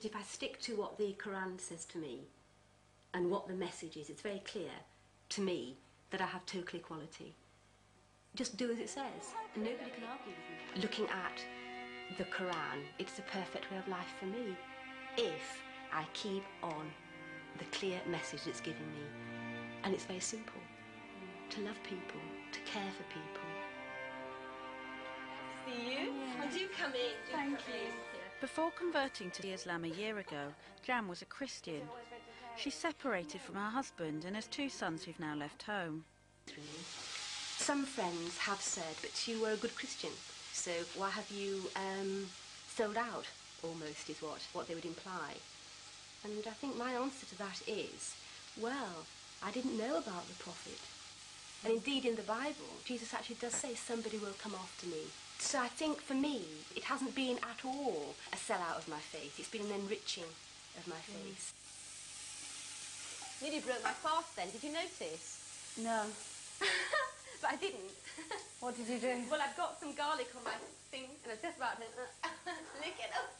If I stick to what the Quran says to me and what the message is, it's very clear to me that I have total equality. Just do as it says, and nobody can argue with me. Looking at the Quran, it's the perfect way of life for me if I keep on the clear message it's giving me. And it's very simple. To love people, to care for people. See you? Well, do come in. Thank you. Before converting to Islam a year ago, Jan was a Christian. She's separated from her husband and has 2 sons who've now left home. Some friends have said, but you were a good Christian, so why have you sold out, almost, is what they would imply. And I think my answer to that is, well, I didn't know about the prophet. And indeed in the Bible, Jesus actually does say somebody will come after me. So I think for me, it hasn't been at all a sellout of my faith. It's been an enriching of my faith. Nearly broke my fast then. Did you notice? No. But I didn't. What did you do? Well, I've got some garlic on my thing, and I was just about to lick it up.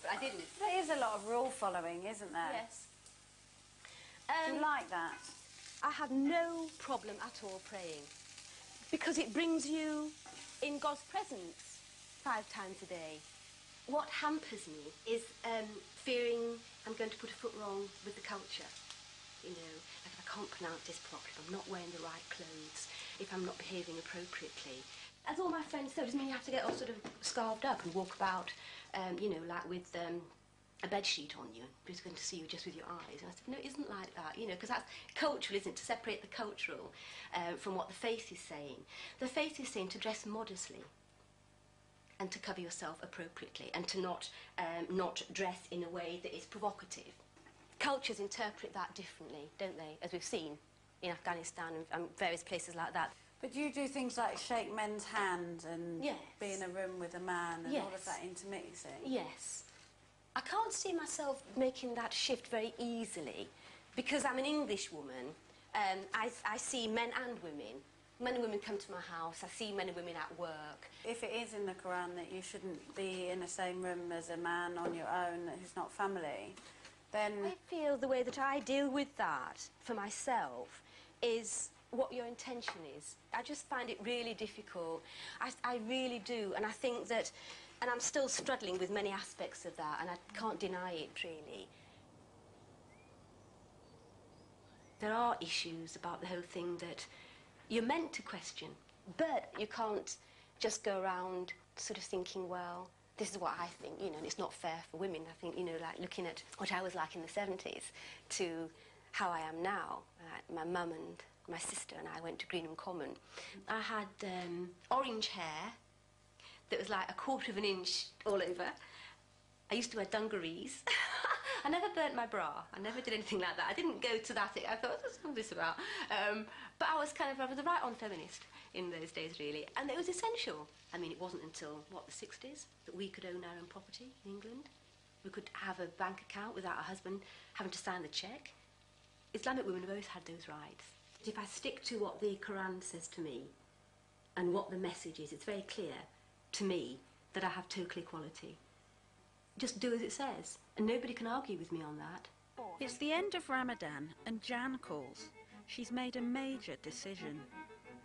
But I didn't. There is a lot of rule following, isn't there? Yes. Do you like that? I have no problem at all praying, because it brings you in God's presence 5 times a day. What hampers me is fearing I'm going to put a foot wrong with the culture. You know, like if I can't pronounce this properly, if I'm not wearing the right clothes, if I'm not behaving appropriately. As all my friends say, it doesn't mean you have to get all sort of scarved up and walk about, you know, like with a bed sheet on you, who's going to see you just with your eyes. And I said, no, it isn't like that, you know, because that's cultural, isn't it, to separate the cultural from what the faith is saying. The faith is saying to dress modestly and to cover yourself appropriately and to not dress in a way that is provocative. Cultures interpret that differently, don't they, as we've seen in Afghanistan and various places like that. But you do things like shake men's hand and be in a room with a man and all of that intermixing? Yes. I can't see myself making that shift very easily because I'm an English woman. I see men and women. Men and women come to my house. I see men and women at work. If it is in the Quran that you shouldn't be in the same room as a man on your own who's not family, then... I feel the way that I deal with that for myself is what your intention is. I just find it really difficult. I really do, and I think that... And I'm still struggling with many aspects of that, and I can't deny it, really. There are issues about the whole thing that you're meant to question, but you can't just go around sort of thinking, well, this is what I think, you know, and it's not fair for women. I think, you know, like looking at what I was like in the 70s to how I am now. My mum and my sister and I went to Greenham Common. I had orange hair that was like 1/4 of an inch all over. I used to wear dungarees. I never burnt my bra. I never did anything like that. I didn't go to that. I thought, what's all this about? But I was a right-on feminist in those days, really. And it was essential. I mean, it wasn't until, what, the 60s that we could own our own property in England. We could have a bank account without a husband having to sign the cheque. Islamic women have always had those rights. If I stick to what the Quran says to me and what the message is, it's very clear to me that I have total equality. Just do as it says, and nobody can argue with me on that. It's the end of Ramadan and Jan calls. She's made a major decision.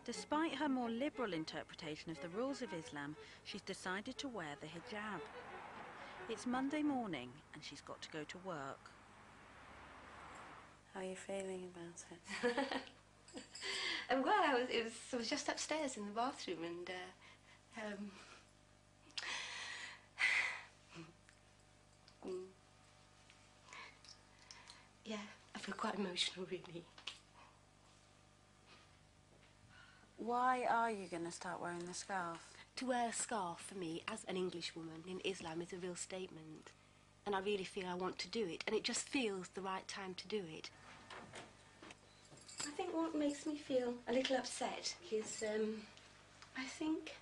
Despite her more liberal interpretation of the rules of Islam, she's decided to wear the hijab. It's Monday morning and she's got to go to work. How are you feeling about it? Well, I was just upstairs in the bathroom and yeah, I feel quite emotional, really. Why are you going to start wearing the scarf? To wear a scarf, for me, as an English woman in Islam, is a real statement. And I really feel I want to do it, and it just feels the right time to do it. I think what makes me feel a little upset is, I think,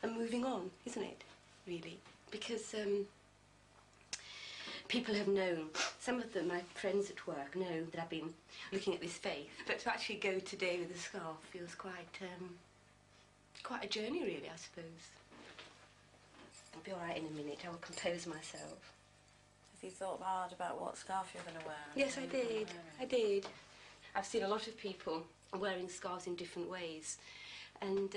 I'm moving on, isn't it, really? Because people have known, some of them, my friends at work, know that I've been looking at this faith. But to actually go today with a scarf feels quite a journey, really, I suppose. I'll be all right in a minute. I will compose myself. Have you thought hard about what scarf you're going to wear? Yes, I did. I did. I've seen a lot of people wearing scarves in different ways, and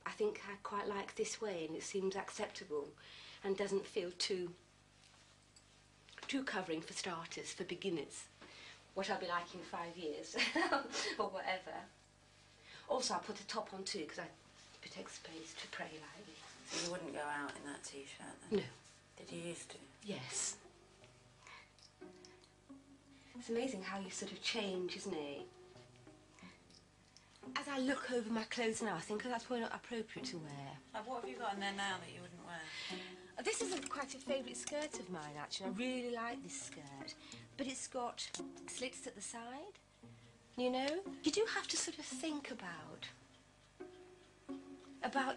I think I quite like this way, and it seems acceptable and doesn't feel too covering for starters, for beginners. What I'll be like in 5 years or whatever. Also, I put a top on too because I bit exposed to pray like. So you wouldn't go out in that t-shirt then? No. Did you used to? Yes. It's amazing how you sort of change, isn't it? As I look over my clothes now, I think that's probably not appropriate to wear. Like, what have you got in there now that you wouldn't wear? This is quite a favourite skirt of mine, actually. I really like this skirt. But it's got slits at the side, you know? You do have to sort of think about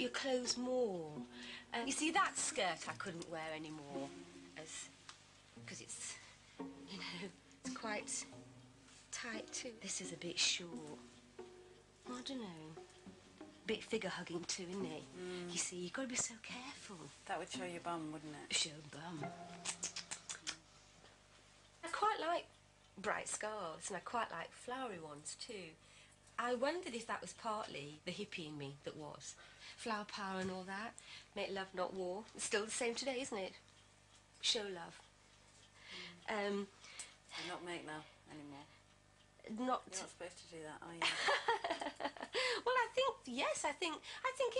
your clothes more. You see, that skirt I couldn't wear anymore, because it's, you know, it's quite tight too. This is a bit short. I don't know. Bit figure-hugging too, isn't it? Mm. You see, you've got to be so careful. That would show your bum, wouldn't it? Show bum. I quite like bright scarves, and I quite like flowery ones too. I wondered if that was partly the hippie in me that was. Flower power and all that. Make love, not war. It's still the same today, isn't it? Show love. And not make love anymore. Not... You're not supposed to do that, are you? Well, I think, yes, I think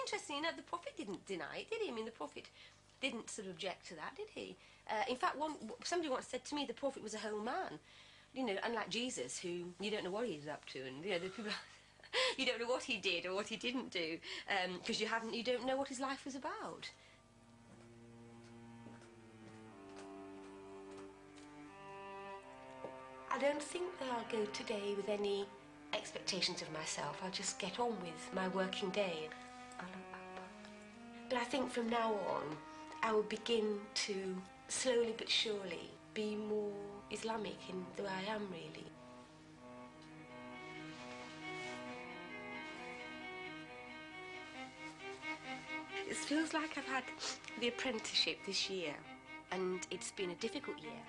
interestingly enough, the Prophet didn't deny it, did he? I mean, the Prophet didn't sort of object to that, did he? In fact, somebody once said to me the Prophet was a whole man. You know, unlike Jesus, who you don't know what he's up to, and, you know, the people... you don't know what he did or what he didn't do, because you don't know what his life was about. I don't think that I'll go today with any expectations of myself. I'll just get on with my working day. But I think from now on, I will begin to slowly but surely be more Islamic in the way I am, really. It feels like I've had the apprenticeship this year, and it's been a difficult year.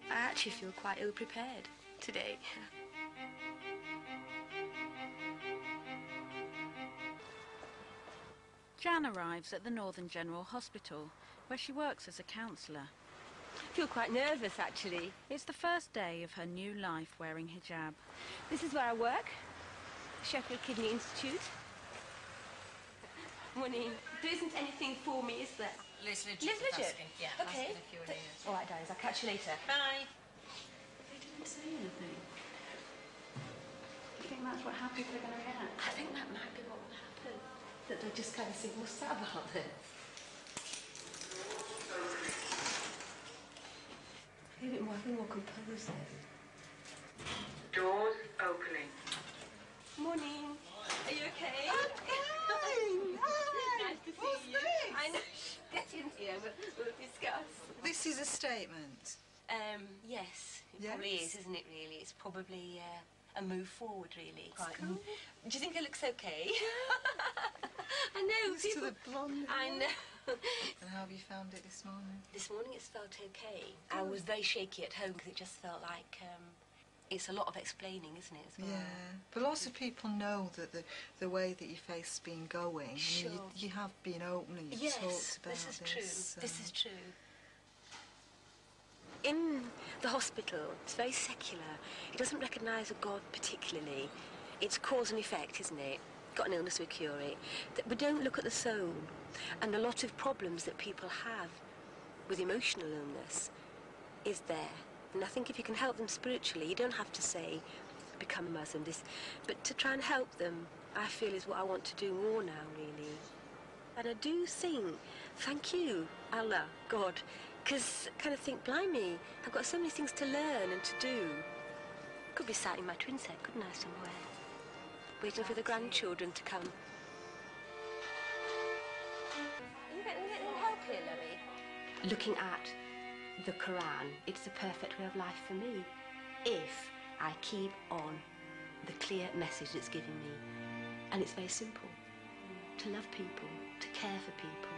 I actually feel quite ill-prepared today. Jan arrives at the Northern General Hospital, where she works as a counsellor. I feel quite nervous, actually. It's the first day of her new life wearing hijab. This is where I work, Sheffield Kidney Institute. Morning. There isn't anything for me, is there? Liz Lidget. Yeah, okay. asking if you were here. All right, darlings, I'll catch you later. Bye. They didn't say anything. Do you think that's what how people are going to react? I think that might be what will happen. That they'll just kind of think, what's that about then? Be a bit more composed then. Doors opening. Morning. Are you okay? I'm fine. Hi. Nice to see What's you. this? I know. Get in here. We'll discuss. This is a statement. Yes, it Yes? probably is, isn't it? Really, it's probably a move forward. Really. It's cool. Do you think it looks okay? I know. Thanks to the blonde I hair. know. And how have you found it this morning? This morning it's felt okay. I was very shaky at home because it just felt like it's a lot of explaining, isn't it? As well? Yeah, but lots of people know that the way that your face has been going. Sure. I mean, you have been open and you've Yes, talked about this is true. so- This is true. In the hospital, it's very secular. It doesn't recognise a God particularly. It's cause and effect, isn't it? Got an illness, we cure it. We don't look at the soul. And a lot of problems that people have with emotional illness is there. And I think if you can help them spiritually, you don't have to say, become a Muslim, but to try and help them, I feel is what I want to do more now, really. And I do think, thank you, Allah, God, because I kind of think, blimey, I've got so many things to learn and to do. Could be sat in my twin set, couldn't I, somewhere? Waiting for the grandchildren to come. You getting help here, Louie? Looking at the Quran, it's the perfect way of life for me. If I keep on the clear message it's giving me. And it's very simple. To love people, to care for people,